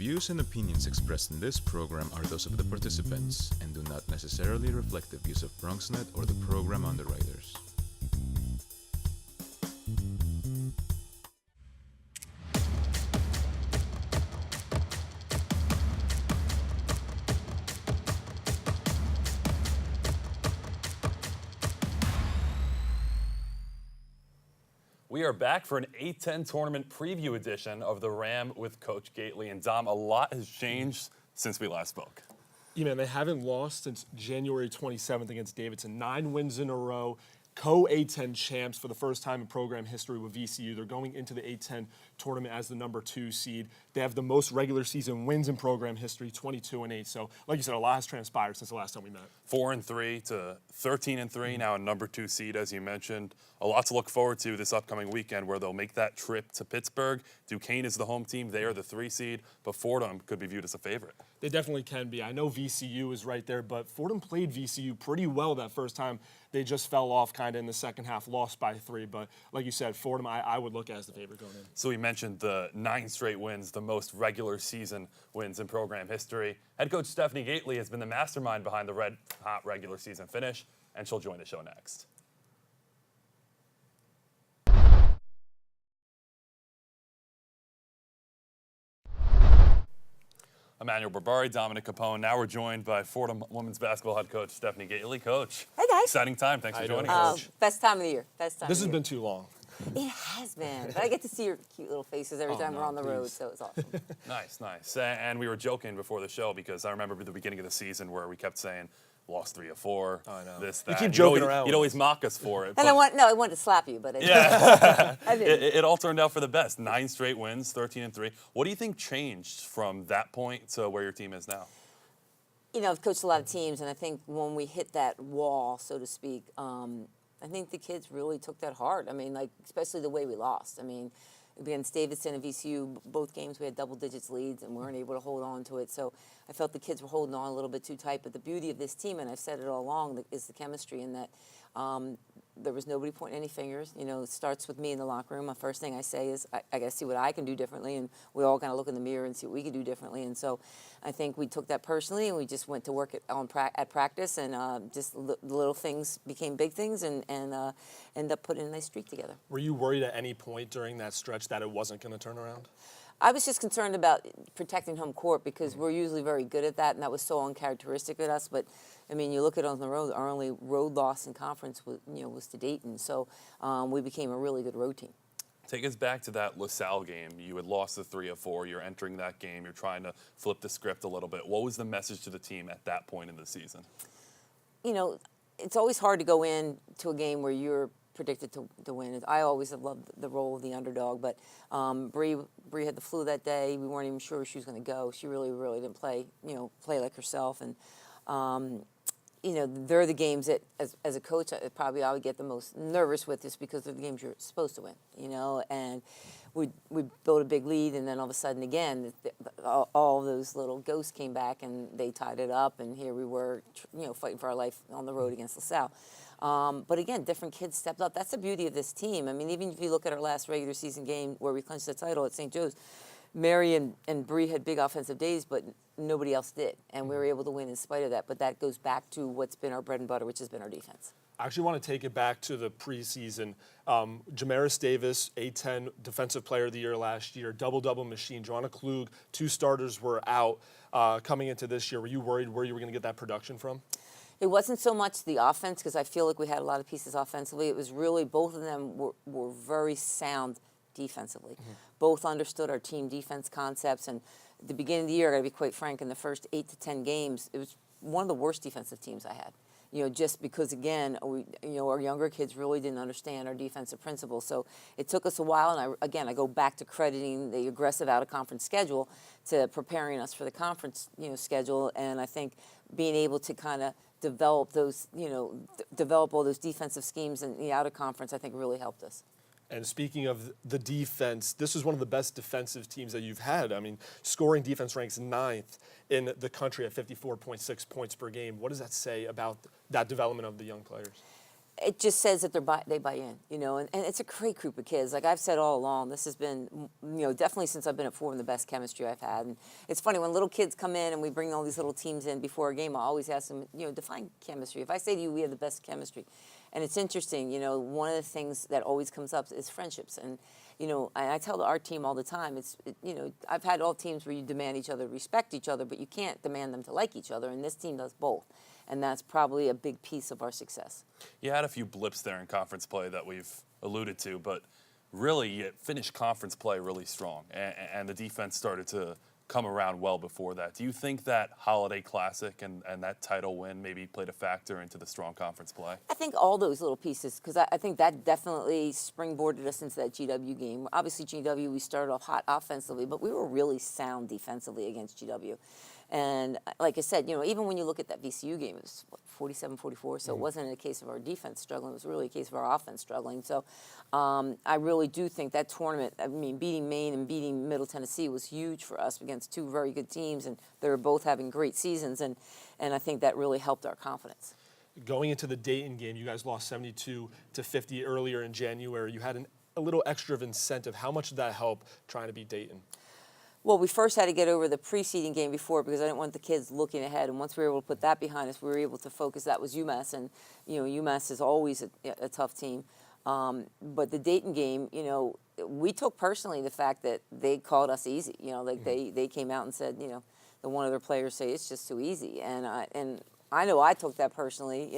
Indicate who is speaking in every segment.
Speaker 1: views and opinions expressed in this program are those of the participants and do not necessarily reflect the views of BronxNet or the program underwriters.
Speaker 2: We are back for an A10 tournament preview edition of the Ram with Coach Gaitley. And Dom, a lot has changed since we last spoke.
Speaker 3: Yeah, man, they haven't lost since January 27th against Davidson. 9 wins in a row. Co-A10 champs for the first time in program history with VCU. They're going into the A10 tournament as the number 2 seed. They have the most regular season wins in program history, 22-8. So, like you said, a lot has transpired since the last time we met.
Speaker 2: 4-3 to 13-3, now a number 2 seed, as you mentioned. A lot to look forward to this upcoming weekend where they'll make that trip to Pittsburgh. Duquesne is the home team. They are the 3 seed, but Fordham could be viewed as a favorite.
Speaker 3: They definitely can be. I know VCU is right there, but Fordham played VCU pretty well that first time. They just fell off kind of in the second half, lost by 3. But like you said, Fordham, I would look as the favorite going in.
Speaker 2: So we mentioned the 9 straight wins, the most regular season wins in program history. Head coach Stephanie Gaitley has been the mastermind behind the red-hot regular season finish, and she'll join the show next. Emmanuel Berbari, Dominic Capone. Now we're joined by Fordham women's basketball head coach Stephanie Gaitley. Coach.
Speaker 4: Hey, guys.
Speaker 2: Exciting time. Thanks for joining us.
Speaker 4: Best time of the year. Best time.
Speaker 3: This has been too long.
Speaker 4: It has been, but I get to see your cute little faces every time we're on the road, so it's awesome.
Speaker 2: Nice, nice. And we were joking before the show because I remember the beginning of the season where we kept saying, lost 3 of 4.
Speaker 3: I know.
Speaker 2: This, that.
Speaker 3: You keep joking around.
Speaker 2: You'd always mock us for it.
Speaker 4: And I wanted to slap you, but I didn't.
Speaker 2: Yeah.
Speaker 4: I didn't.
Speaker 2: It all turned out for the best. 9 straight wins, 13-3. What do you think changed from that point to where your team is now?
Speaker 4: You know, I've coached a lot of teams, and I think when we hit that wall, so to speak, I think the kids really took that hard. I mean, like, especially the way we lost. I mean, against Davidson and VCU, both games we had double digits leads and weren't able to hold on to it. So I felt the kids were holding on a little bit too tight. But the beauty of this team, and I've said it all along, is the chemistry in that there was nobody pointing any fingers. You know, it starts with me in the locker room. My first thing I say is, I got to see what I can do differently. And we all kind of look in the mirror and see what we can do differently. And so I think we took that personally, and we just went to work at practice, and just little things became big things, and ended up putting a nice streak together.
Speaker 3: Were you worried at any point during that stretch that it wasn't going to turn around?
Speaker 4: I was just concerned about protecting home court because we're usually very good at that, and that was so uncharacteristic of us. But I mean, you look at it on the road. Our only road loss in conference was to Dayton, so we became a really good road team.
Speaker 2: Take us back to that LaSalle game. You had lost the 3 of 4. You're entering that game. You're trying to flip the script a little bit. What was the message to the team at that point in the season? You
Speaker 4: know, it's always hard to go into a game where you're predicted to win. I always have loved the role of the underdog, but Bree had the flu that day. We weren't even sure she was going to go. She really didn't play like herself, and they're the games that, as a coach, probably I would get the most nervous with, just because they're the games you're supposed to win, and we built a big lead, and then all of a sudden, again, all those little ghosts came back, and they tied it up, and here we were, fighting for our life on the road against LaSalle. But again, different kids stepped up. That's the beauty of this team. I mean, even if you look at our last regular season game where we clinched the title at St. Joe's, Mary and Bree had big offensive days, but nobody else did. And we were able to win in spite of that. But that goes back to what's been our bread and butter, which has been our defense.
Speaker 3: I actually want to take it back to the preseason. Jamaris Davis, A10 Defensive Player of the Year last year, double-double machine. Joanna Klug, 2 starters were out coming into this year. Were you worried where you were going to get that production from?
Speaker 4: It wasn't so much the offense, because I feel like we had a lot of pieces offensively. It was really both of them were very sound defensively. Mm-hmm. Both understood our team defense concepts. And at the beginning of the year, I got to be quite frank, in the first 8 to 10 games, it was one of the worst defensive teams I had. Just because, again, our younger kids really didn't understand our defensive principles. So it took us a while, and I go back to crediting the aggressive out-of-conference schedule to preparing us for the conference, schedule. And I think being able to kind of develop those, develop all those defensive schemes in the out-of-conference, I think really helped us.
Speaker 3: And speaking of the defense, this is one of the best defensive teams that you've had. I mean, scoring defense ranks 9th in the country at 54.6 points per game. What does that say about that development of the young players?
Speaker 4: it just says that they buy in, and it's a great group of kids. Like I've said all along, this has been, definitely since I've been at Fordham, the best chemistry I've had. And it's funny, when little kids come in and we bring all these little teams in before a game, I always ask them, define chemistry. If I say to you, we have the best chemistry, and it's interesting, one of the things that always comes up is friendships. And, I tell our team all the time, I've had all teams where you demand each other, respect each other, but you can't demand them to like each other, and this team does both. And that's probably a big piece of our success.
Speaker 2: You had a few blips there in conference play that we've alluded to, but really you finished conference play really strong, and the defense started to come around well before that. Do you think that Holiday Classic and that title win maybe played a factor into the strong conference play?
Speaker 4: I think all those little pieces, because I think that definitely springboarded us into that GW game. Obviously, GW, we started off hot offensively, but we were really sound defensively against GW. And like I said, even when you look at that VCU game, it was 47-44, so it wasn't a case of our defense struggling. It was really a case of our offense struggling. So I really do think that tournament, beating Maine and beating Middle Tennessee was huge for us against two very good teams, and they were both having great seasons, and I think that really helped our confidence.
Speaker 3: Going into the Dayton game, you guys lost 72-50 earlier in January. You had a little extra of incentive. How much did that help trying to beat Dayton?
Speaker 4: Well, we first had to get over the preceding game before because I didn't want the kids looking ahead. And once we were able to put that behind us, we were able to focus. That was UMass, and UMass is always a tough team. But the Dayton game, we took personally the fact that they called us easy. They came out and said, the one of their players say it's just too easy, and I know I took that personally,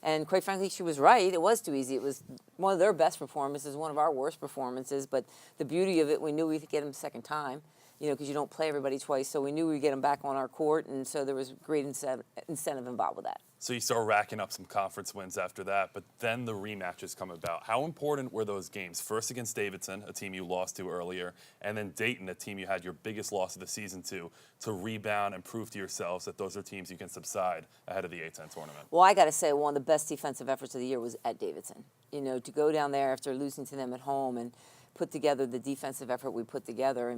Speaker 4: and quite frankly, she was right. It was too easy. It was one of their best performances, one of our worst performances. But the beauty of it, we knew we could get them a second time. Because you don't play everybody twice, so we knew we'd get them back on our court, and so there was great incentive involved with that.
Speaker 2: So you start racking up some conference wins after that, but then the rematches come about. How important were those games? First against Davidson, a team you lost to earlier, and then Dayton, a team you had your biggest loss of the season to rebound and prove to yourselves that those are teams you can subside ahead of the A-10 tournament.
Speaker 4: Well, I got to say, one of the best defensive efforts of the year was at Davidson. To go down there after losing to them at home and put together the defensive effort we put together.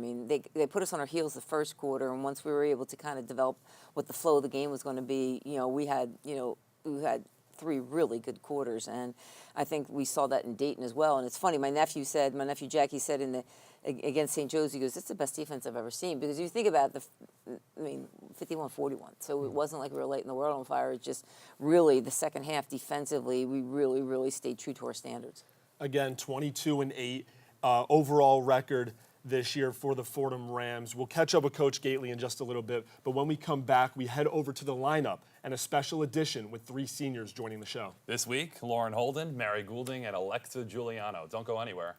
Speaker 4: They put us on our heels the first quarter, and once we were able to kind of develop what the flow of the game was going to be, we had three really good quarters, and I think we saw that in Dayton as well. And it's funny, my nephew Jackie said against St. Joe's, he goes, "It's the best defense I've ever seen," because you think about 51-41. So it wasn't like we were lighting the world on fire. It's just really the second half defensively, we really, really stayed true to our standards.
Speaker 3: Again, 22-8. Overall record this year for the Fordham Rams. We'll catch up with Coach Gaitley in just a little bit, but when we come back, we head over to the lineup and a special edition with three seniors joining the show.
Speaker 2: This week, Lauren Holden, Mary Goulding, and Alexa Giuliano. Don't go anywhere.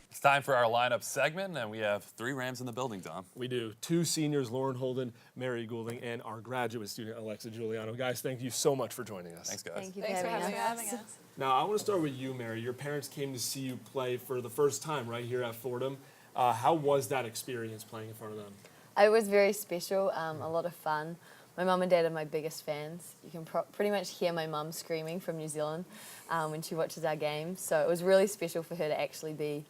Speaker 2: It's time for our lineup segment, and we have three Rams in the building, Dom.
Speaker 3: We do. Two seniors, Lauren Holden, Mary Goulding, and our graduate student, Alexa Giuliano. Guys, thank you so much for joining us.
Speaker 2: Thanks, guys.
Speaker 5: Thank you
Speaker 6: Thanks for having us.
Speaker 3: Now, I want to start with you, Mary. Your parents came to see you play for the first time right here at Fordham. How was that experience playing in front of them?
Speaker 5: It was very special, a lot of fun. My mum and dad are my biggest fans. You can pretty much hear my mum screaming from New Zealand when she watches our games. So it was really special for her to actually be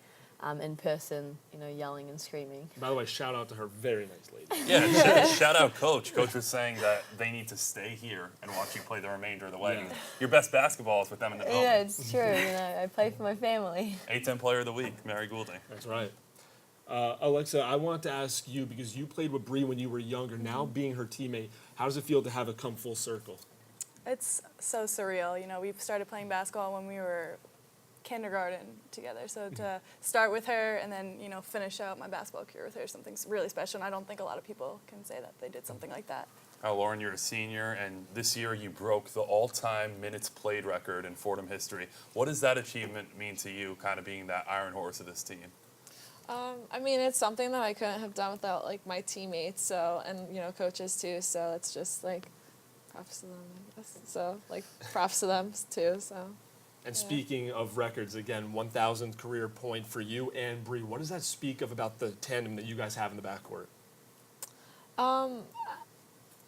Speaker 5: in person, yelling and screaming.
Speaker 3: By the way, shout out to her, very nice lady.
Speaker 2: Yeah, shout out Coach. Coach was saying that they need to stay here and watch you play the remainder of the way.
Speaker 3: Yeah.
Speaker 2: Your best basketball is with them in the building.
Speaker 5: Yeah, it's true. I play for my family.
Speaker 2: A-10 Player of the Week, Mary Goulding.
Speaker 3: That's right. Alexa, I want to ask you, because you played with Bree when you were younger, now being her teammate, how does it feel to have it come full circle?
Speaker 6: It's so surreal. We started playing basketball when we were kindergarten together. So to start with her and then, you know, finish out my basketball career with her is something really special. And I don't think a lot of people can say that they did something like that.
Speaker 2: Lauren, you're a senior, and this year you broke the all-time minutes played record in Fordham history. What does that achievement mean to you, kind of being that iron horse of this team?
Speaker 7: I mean, it's something that I couldn't have done without like my teammates, so, and you know, coaches too. So it's just like props to them, I guess. So like props to them too. So.
Speaker 3: And speaking of records, again, 1,000th career point for you and Bree. What does that speak of about the tandem that you guys have in the backcourt?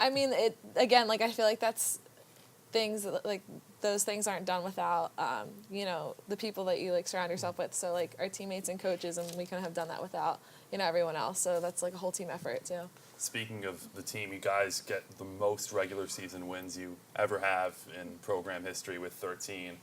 Speaker 7: I mean, it again, like I feel like that's things that, like those things aren't done without you know, the people that you like surround yourself with. So like our teammates and coaches, and we couldn't have done that without, you know, everyone else. So that's like a whole team effort too.
Speaker 2: Speaking of the team, you guys get the most regular season wins you ever have in program history with 13.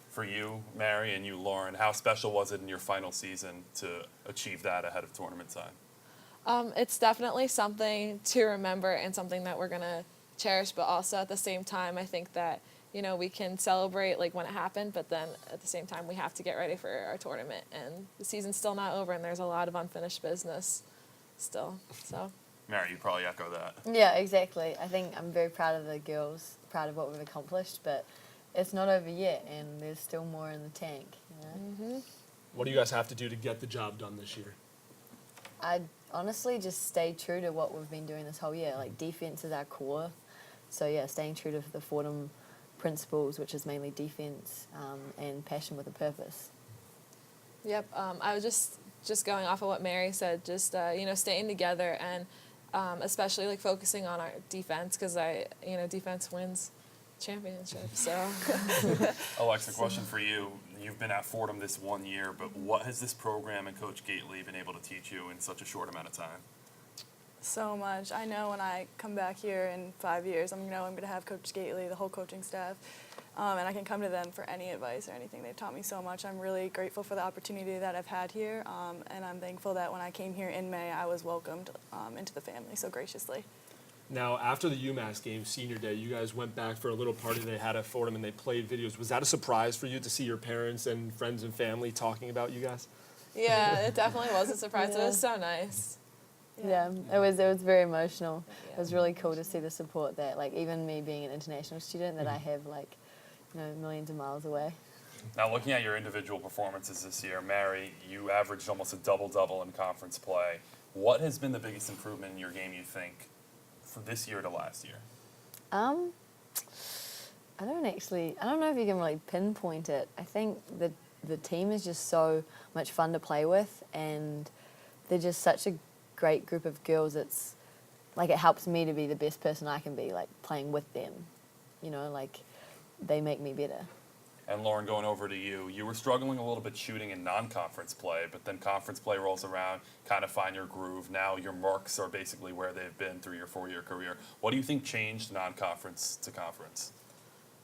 Speaker 2: For you, Mary, and you, Lauren, how special was it in your final season to achieve that ahead of tournament time?
Speaker 7: It's definitely something to remember and something that we're gonna cherish, but also at the same time, I think that, you know, we can celebrate like when it happened, but then at the same time, we have to get ready for our tournament, and the season's still not over, and there's a lot of unfinished business still. So.
Speaker 2: Mary, you probably echo that.
Speaker 5: Yeah, exactly. I think I'm very proud of the girls, proud of what we've accomplished, but it's not over yet, and there's still more in the tank. You know?
Speaker 3: What do you guys have to do to get the job done this year?
Speaker 5: I'd honestly just stay true to what we've been doing this whole year. Like, defense is our core. So, yeah, staying true to the Fordham principles, which is mainly defense and passion with a purpose.
Speaker 7: Yep. I was just going off of what Mary said, just, you know, staying together and especially, like, focusing on our defense because, you know, defense wins championships. So.
Speaker 2: Alexa, question for you. You've been at Fordham this 1 year, but what has this program and Coach Gaitley been able to teach you in such a short amount of time?
Speaker 6: So much. I know when I come back here in 5 years, I'm going to have Coach Gaitley, the whole coaching staff, and I can come to them for any advice or anything. They've taught me so much. I'm really grateful for the opportunity that I've had here, and I'm thankful that when I came here in May, I was welcomed into the family so graciously.
Speaker 3: Now, after the UMass game, senior day, you guys went back for a little party they had at Fordham, and they played videos. Was that a surprise for you to see your parents and friends and family talking about you guys?
Speaker 7: Yeah, it definitely was a surprise.
Speaker 5: Yeah.
Speaker 7: It was so nice.
Speaker 5: Yeah, it was very emotional. It was really cool to see the support that, like, even me being an international student, that I have, like, you know, millions of miles away.
Speaker 2: Now, looking at your individual performances this year, Mary, you averaged almost a double-double in conference play. What has been the biggest improvement in your game, you think, from this year to last year?
Speaker 5: I don't know if you can really pinpoint it. I think the team is just so much fun to play with, and they're just such a great group of girls. It's like it helps me to be the best person I can be, like playing with them. You know, like they make me better.
Speaker 2: And Lauren, going over to you, you were struggling a little bit shooting in non-conference play, but then conference play rolls around, kind of find your groove. Now your marks are basically where they've been through your 4-year career. What do you think changed non-conference to conference?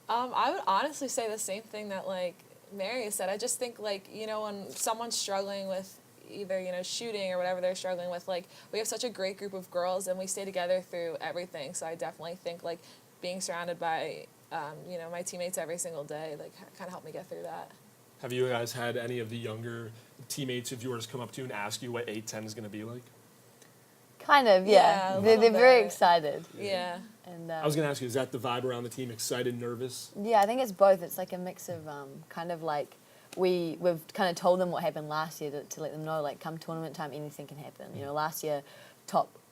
Speaker 7: I would honestly say the same thing that like Mary said. I just think like, you know, when someone's struggling with either, you know, shooting or whatever they're struggling with, like we have such a great group of girls and we stay together through everything. So I definitely think like being surrounded by you know, my teammates every single day, like, kind of helped me get through that.
Speaker 3: Have you guys had any of the younger teammates of yours come up to you and ask you what 8-10 is going to be like?
Speaker 5: Kind of, yeah.
Speaker 7: Yeah, a
Speaker 5: they're
Speaker 7: little
Speaker 5: very
Speaker 7: bit.
Speaker 5: excited.
Speaker 7: Yeah.
Speaker 5: And
Speaker 3: I was going to ask you, is that the vibe around the team? Excited, nervous?
Speaker 5: yeah, I think it's both. It's like a mix of kind of like we've kind of told them what happened last year to let them know, like, come tournament time, anything can happen. You know, last year,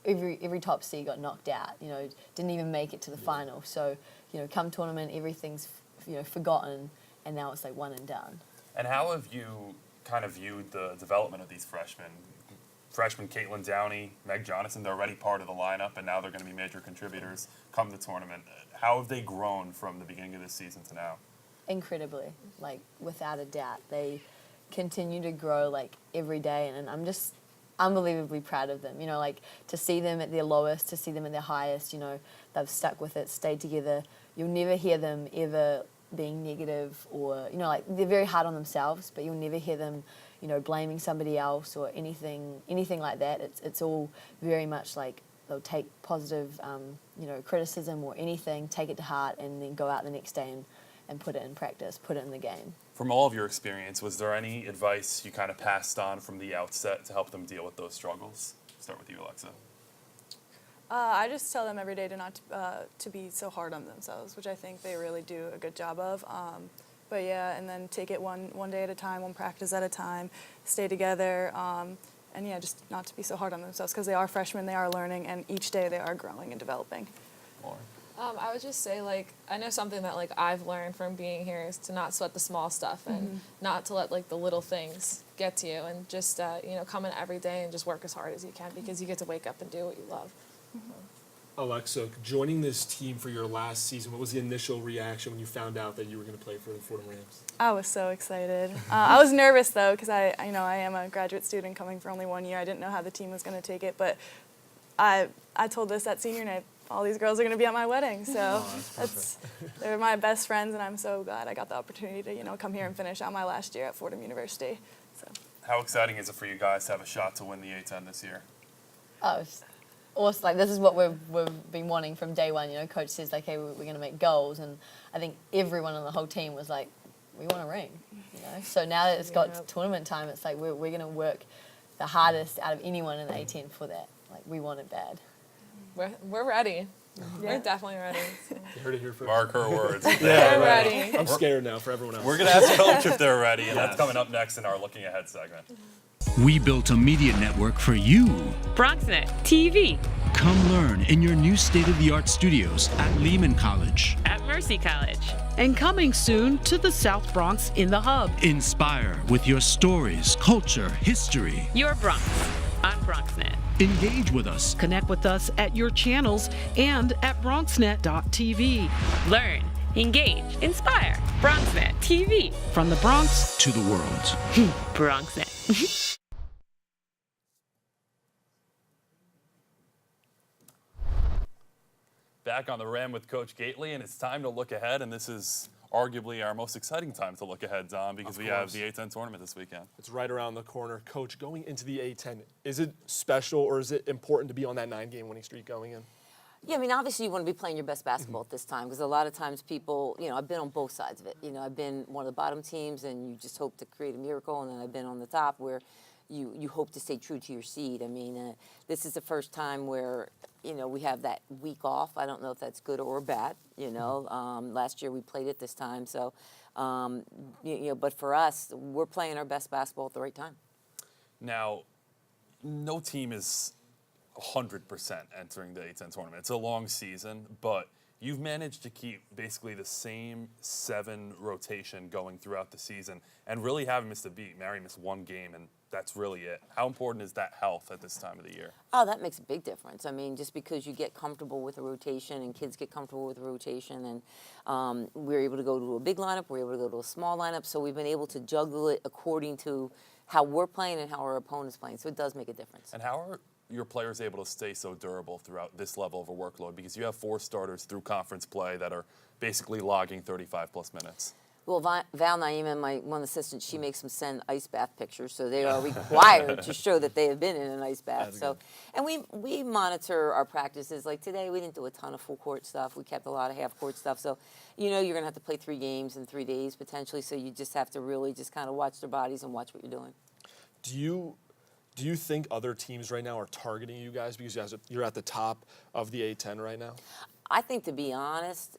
Speaker 5: every top seed got knocked out. You know, didn't even make it to the final. So, you know, come tournament, everything's, you know, forgotten, and now it's like one and done.
Speaker 2: And how have you kind of viewed the development of these freshmen? Freshman Caitlin Downey, Meg Jonathan, they're already part of the lineup, and now they're going to be major contributors come the tournament. How have they grown from the beginning of this season to now?
Speaker 5: Incredibly, like, without a doubt. They continue to grow, like, every day, and I'm just unbelievably proud of them. You know, like, to see them at their lowest, to see them at their highest, you know, they've stuck with it, stayed together. You'll never hear them ever being negative or, you know, like, they're very hard on themselves, but you'll never hear them, you know, blaming somebody else or anything like that. It's all very much like they'll take positive, you know, criticism or anything, take it to heart, and then go out the next day and put it in practice, put it in the game.
Speaker 2: From all of your experience, was there any advice you kind of passed on from the outset to help them deal with those struggles? Start with you, Alexa.
Speaker 6: I just tell them every day to not to be so hard on themselves, which I think they really do a good job of. But yeah, and then take it one day at a time, one practice at a time, stay together, and yeah, just not to be so hard on themselves because they are freshmen, they are learning, and each day they are growing and developing.
Speaker 2: Lauren.
Speaker 7: I would just say, like, I know something that, like, I've learned from being here is to not sweat the small stuff and not to let, like, the little things get to you and just, you know, come in every day and just work as hard as you can because you get to wake up and do what you love.
Speaker 3: Alexa, joining this team for your last season, what was the initial reaction when you found out that you were going to play for the Fordham Rams?
Speaker 6: I was so excited. I was nervous though because I am a graduate student coming for only 1 year. I didn't know how the team was going to take it, but I told us at senior night, all these girls are going to be at my wedding, so they're my best friends, and I'm so glad I got the opportunity to come here and finish out my last year at Fordham University. So.
Speaker 2: How exciting is it for you guys to have a shot to win the A-10 this year?
Speaker 5: Oh, it's awesome. Like, this is what we've been wanting from day one. You know, coach says, like, hey, we're going to make goals, and I think everyone on the whole team was like, we want a ring. You know, so now that it's got to tournament time, it's like we're going to work the hardest out of anyone in the A-10 for that. Like, we want it bad.
Speaker 7: We're ready. We're definitely ready.
Speaker 3: You heard it here first.
Speaker 2: Mark her words.
Speaker 7: We're ready.
Speaker 3: I'm scared now for everyone else.
Speaker 2: We're going to ask Coach if they're ready, and that's coming up next in our Looking Ahead segment.
Speaker 8: We built a media network for you.
Speaker 9: BronxNet TV.
Speaker 8: Come learn in your new state-of-the-art studios at Lehman College.
Speaker 9: At Mercy College.
Speaker 10: And coming soon to the South Bronx in the Hub.
Speaker 8: Inspire with your stories, culture, history.
Speaker 9: Your Bronx on BronxNet.
Speaker 8: Engage with us.
Speaker 10: Connect with us at your channels and at BronxNet.tv.
Speaker 9: Learn, engage, inspire. BronxNet TV.
Speaker 10: From the Bronx
Speaker 8: to the world.
Speaker 9: BronxNet.
Speaker 2: Back on the Ram with Coach Gaitley, and it's time to look ahead, and this is arguably our most exciting time to look ahead, Dom, because we have the A-10 tournament this weekend.
Speaker 3: It's right around the corner. Coach, going into the A-10, is it special or is it important to be on that 9-game winning streak going in?
Speaker 4: Yeah, I mean, obviously you want to be playing your best basketball at this time because a lot of times people, I've been on both sides of it. I've been one of the bottom teams and you just hope to create a miracle, and then I've been on the top where you hope to stay true to your seed. I mean, this is the first time where, we have that week off. I don't know if that's good or bad, Last year we played it this time. So, but for us, we're playing our best basketball at the right time.
Speaker 2: Now, no team is 100% entering the A-10 tournament. It's a long season, but you've managed to keep basically the same 7 rotation going throughout the season and really haven't missed a beat. Mary missed 1 game, and that's really it. How important is that health at this time of the year?
Speaker 4: Oh, that makes a big difference. I mean, just because you get comfortable with a rotation and kids get comfortable with a rotation, and we're able to go to a big lineup, we're able to go to a small lineup, so we've been able to juggle it according to how we're playing and how our opponent's playing, so it does make a difference.
Speaker 2: And how are your players able to stay so durable throughout this level of a workload? Because you have 4 starters through conference play that are basically logging 35-plus minutes.
Speaker 4: Well, Val Naima, my one assistant, she makes them send ice bath pictures, so they are required to show that they have been in an ice bath. So, and we monitor our practices. Like today, we didn't do a ton of full court stuff. We kept a lot of half court stuff. So, you're going to have to play 3 games in 3 days potentially. So you just have to really just kind of watch their bodies and watch what you're doing.
Speaker 3: Do you think other teams right now are targeting you guys because you're at the top of the A-10 right now?
Speaker 4: I think, to be honest,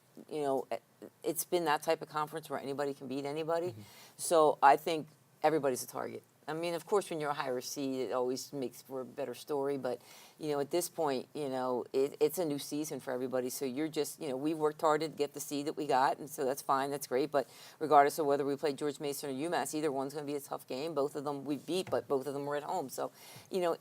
Speaker 4: it's been that type of conference where anybody can beat anybody. So I think everybody's a target. I mean, of course, when you're a higher seed, it always makes for a better story. But, at this point, it's a new season for everybody. So you're just, we worked hard to get the seed that we got. And so that's fine. That's great. But regardless of whether we play George Mason or UMass, either one's going to be a tough game. Both of them we beat, but both of them were at home. So,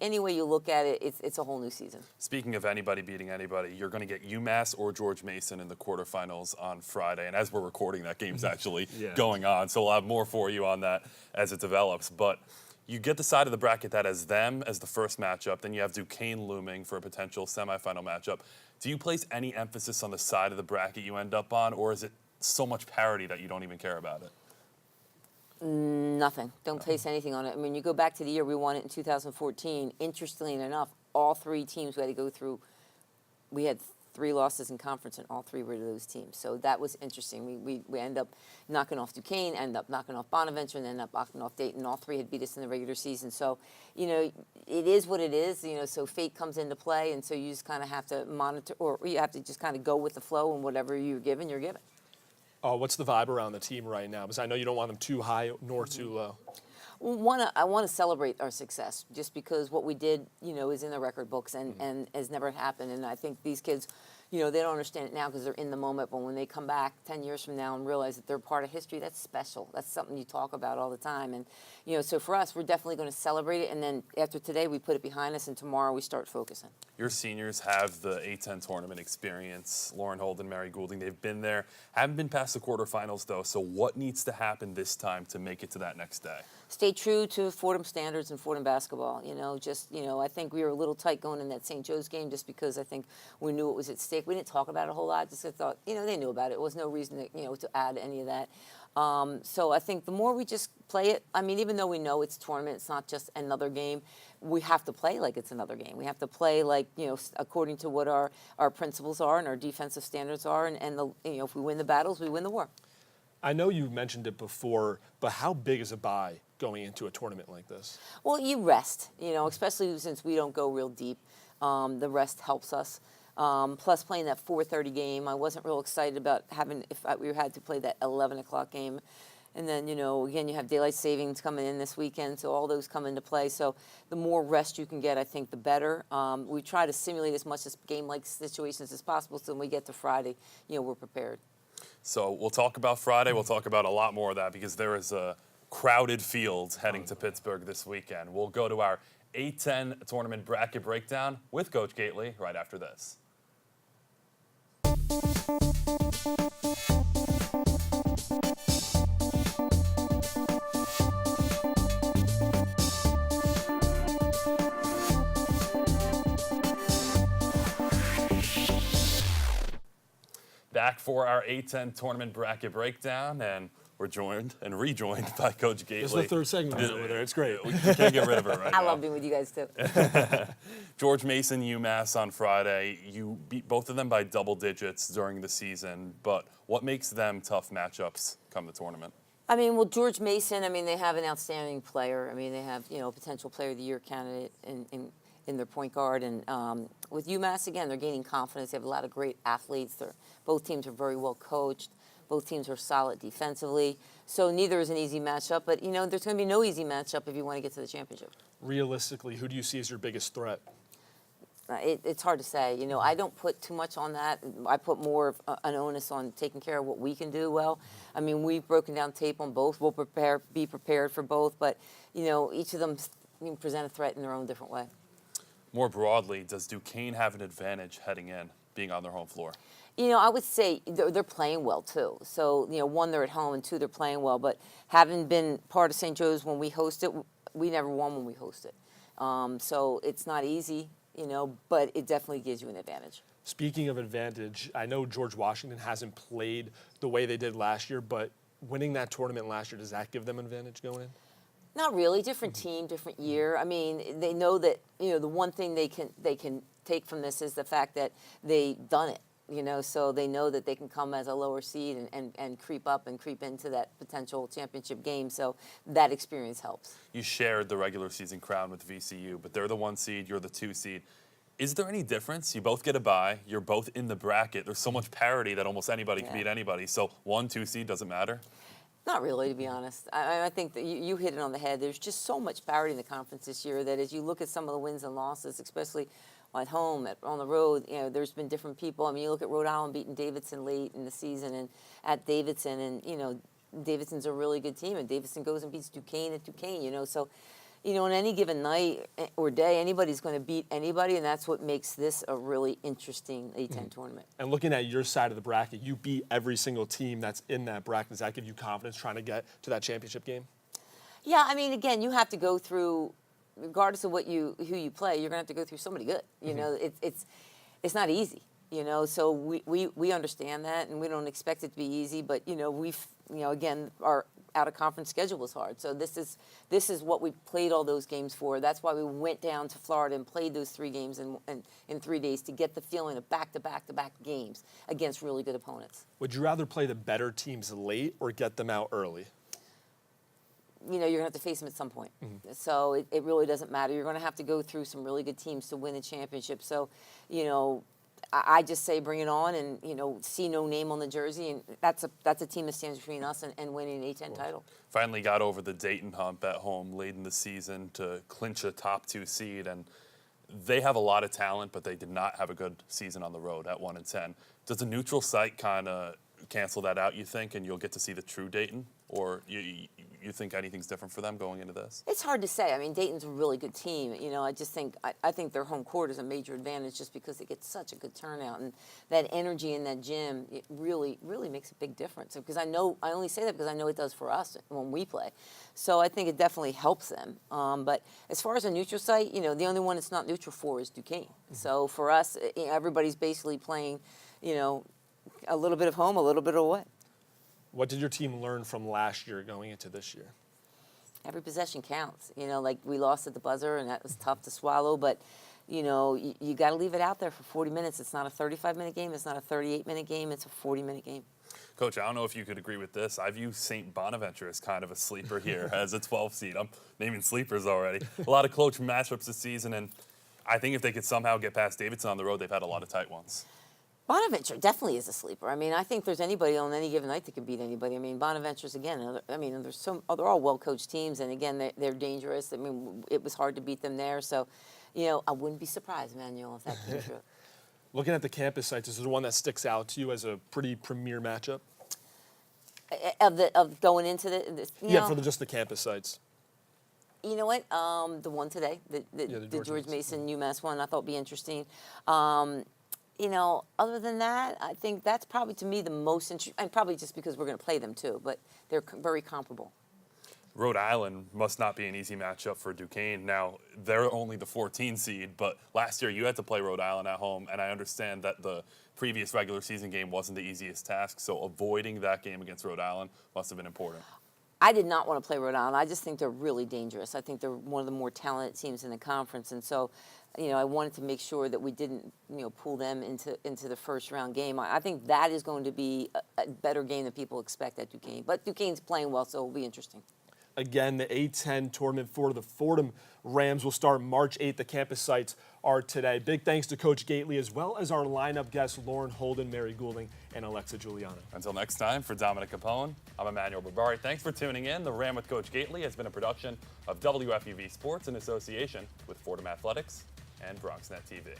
Speaker 4: any way you look at it, it's a whole new season.
Speaker 2: Speaking of anybody beating anybody, you're going to get UMass or George Mason in the quarterfinals on Friday. And as we're recording, that game's actually going on. So we'll have more for you on that as it develops. But you get the side of the bracket that has them as the first matchup. Then you have Duquesne looming for a potential semifinal matchup. Do you place any emphasis on the side of the bracket you end up on, or is it so much parity that you don't even care about it?
Speaker 4: Nothing. Don't place anything on it. I mean, you go back to the year we won it in 2014. Interestingly enough, all 3 teams we had to go through, we had 3 losses in conference, and all 3 were to those teams. So that was interesting. We end up knocking off Duquesne, end up knocking off Bonaventure, and end up knocking off Dayton. All 3 had beat us in the regular season. So, it is what it is. So fate comes into play, and so you just kind of have to monitor, or you have to just kind of go with the flow, and whatever you're given, you're given.
Speaker 3: What's the vibe around the team right now? Because I know you don't want them too high nor too low.
Speaker 4: I want to celebrate our success, just because what we did, is in the record books and has never happened. And I think these kids, they don't understand it now because they're in the moment. But when they come back 10 years from now and realize that they're part of history, that's special. That's something you talk about all the time. And, so for us, we're definitely going to celebrate it. And then after today, we put it behind us, and tomorrow we start focusing. Your
Speaker 2: seniors have the A10 tournament experience. Lauren Holden, Mary Goulding, they've been there. Haven't been past the quarterfinals, though. So what needs to happen this time to make it to that next day?
Speaker 4: Stay true to Fordham standards and Fordham basketball. I think we were a little tight going in that St. Joe's game, just because I think we knew it was at stake. We didn't talk about it a whole lot. Just thought, they knew about it. There was no reason to add any of that. So I think the more we just play it, even though we know it's a tournament, it's not just another game, we have to play like it's another game. We have to play like, according to what our principles are and our defensive standards are. And if we win the battles, we win the war.
Speaker 3: I know you mentioned it before, but how big is a bye going into a tournament like this? Well,
Speaker 4: you rest, especially since we don't go real deep. The rest helps us. Plus playing that 4:30 game, I wasn't real excited about we had to play that 11 o'clock game. And then, again, you have daylight savings coming in this weekend, so all those come into play. So the more rest you can get, I think, the better. We try to simulate as much as game-like situations as possible, so when we get to Friday, we're prepared.
Speaker 2: So we'll talk about Friday. We'll talk about a lot more of that, because there is a crowded field heading to Pittsburgh this weekend. We'll go to our A10 tournament bracket breakdown with Coach Gaitley right after this. Back for our A10 tournament bracket breakdown, and we're joined and rejoined by Coach Gaitley.
Speaker 3: It's the third segment over there. It's great.
Speaker 2: We can't get rid of it right now.
Speaker 4: I love being with you guys, too.
Speaker 2: George Mason, UMass on Friday. You beat both of them by double digits during the season, but what makes them tough matchups come the tournament?
Speaker 4: George Mason, they have an outstanding player. They have, a potential player of the year candidate in their point guard. And with UMass, again, they're gaining confidence. They have a lot of great athletes. Both teams are very well coached. Both teams are solid defensively. So neither is an easy matchup. But, there's going to be no easy matchup if you want to get to the championship.
Speaker 3: Realistically, who do you see as your biggest threat?
Speaker 4: It's hard to say. I don't put too much on that. I put more of an onus on taking care of what we can do well. We've broken down tape on both. We'll be prepared for both. But, each of them present a threat in their own different way.
Speaker 2: More broadly, does Duquesne have an advantage heading in, being on their home floor?
Speaker 4: I would say they're playing well, too. So, 1, they're at home, and 2, they're playing well. But having been part of St. Joe's when we host it, we never won when we host it. So it's not easy, but it definitely gives you an advantage.
Speaker 3: Speaking of advantage, I know George Washington hasn't played the way they did last year, but winning that tournament last year, does that give them an advantage going in?
Speaker 4: Not really. Different team, different year. They know that, the one thing they can take from this is the fact that they've done it. So they know that they can come as a lower seed and creep up and creep into that potential championship game. So that experience helps.
Speaker 2: You shared the regular season crown with VCU, but they're the 1 seed, you're the 2 seed. Is there any difference? You both get a bye. You're both in the bracket. There's so much parity that almost anybody can beat anybody. So 1, 2 seed doesn't matter?
Speaker 4: Not really, to be honest. I think that you hit it on the head. There's just so much parity in the conference this year that as you look at some of the wins and losses, especially at home, on the road, there's been different people. You look at Rhode Island beating Davidson late in the season and at Davidson, and, Davidson's a really good team, and Davidson goes and beats Duquesne at Duquesne, So, on any given night or day, anybody's going to beat anybody, and that's what makes this a really interesting A10 tournament.
Speaker 3: And looking at your side of the bracket, you beat every single team that's in that bracket. Does that give you confidence trying to get to that championship game?
Speaker 4: Yeah, again, you have to go through, regardless of who you play, you're going to have to go through somebody good. It's not easy. So we understand that, and we don't expect it to be easy. But we've again, our out-of-conference schedule was hard. So this is what we played all those games for. That's why we went down to Florida and played those 3 games in 3 days to get the feeling of back-to-back games against really good opponents.
Speaker 3: Would you rather play the better teams late or get them out early?
Speaker 4: You know, you're going to have to face them at some point. So it really doesn't matter. You're going to have to go through some really good teams to win a championship. So, you know, I just say bring it on and, you know, see no name on the jersey. And that's a team that stands between us and winning an A10 title.
Speaker 2: Finally got over the Dayton hump at home late in the season to clinch a top 2 seed. And they have a lot of talent, but they did not have a good season on the road at 1-10. Does a neutral site kind of cancel that out, you think, and you'll get to see the true Dayton? Or you think anything's different for them going into this?
Speaker 4: It's hard to say. I mean, Dayton's a really good team. You know, I just think I think their home court is a major advantage just because they get such a good turnout, and that energy in that gym, it really makes a big difference. Because I only say that because I know it does for us when we play. So I think it definitely helps them. But as far as a neutral site, you know, the only one it's not neutral for is Duquesne. So for us, everybody's basically playing, you know, a little bit of home, a little bit of away.
Speaker 3: What did your team learn from last year going into this year?
Speaker 4: Every possession counts. You know, like we lost at the buzzer, and that was tough to swallow. But, you know, you got to leave it out there for 40 minutes. It's not a 35-minute game. It's not a 38-minute game. It's a 40-minute game.
Speaker 2: Coach, I don't know if you could agree with this. I view St. Bonaventure as kind of a sleeper here as a 12 seed. I'm naming sleepers already. A lot of close matchups this season, and I think if they could somehow get past Davidson on the road, they've had a lot of tight ones.
Speaker 4: Bonaventure definitely is a sleeper. I mean, I think there's anybody on any given night that can beat anybody. I mean, Bonaventure's, again, I mean, they're all well-coached teams, and again, they're dangerous. I mean, it was hard to beat them there. So, you know, I wouldn't be surprised, Emmanuel, if that came true.
Speaker 3: Looking at the campus sites, is there one that sticks out to you as a pretty premier matchup?
Speaker 4: Of going into the
Speaker 3: Yeah, for just the campus sites.
Speaker 4: You know what? The one today, the George Mason UMass one, I thought would be interesting. You know, other than that, I think that's probably, to me, the most interesting, and probably just because we're going to play them too, but they're very comparable.
Speaker 2: Rhode Island must not be an easy matchup for Duquesne. Now, they're only the 14 seed, but last year you had to play Rhode Island at home, and I understand that the previous regular season game wasn't the easiest task, so avoiding that game against Rhode Island must have been important.
Speaker 4: I did not want to play Rhode Island. I just think they're really dangerous. I think they're one of the more talented teams in the conference, and so, you know, I wanted to make sure that we didn't, you know, pull them into the first round game. I think that is going to be a better game than people expect at Duquesne. But Duquesne's playing well, so it'll be interesting.
Speaker 3: Again, the A10 tournament for the Fordham Rams will start March 8th. The campus sites are today. Big thanks to Coach Gaitley, as well as our lineup guests, Lauren Holden, Mary Goulding, and Alexa Giuliano.
Speaker 2: Until next time, for Dominic Capone, I'm Emmanuel Berbari. Thanks for tuning in. The Ram with Coach Gaitley has been a production of WFUV Sports in association with Fordham Athletics and BronxNet TV.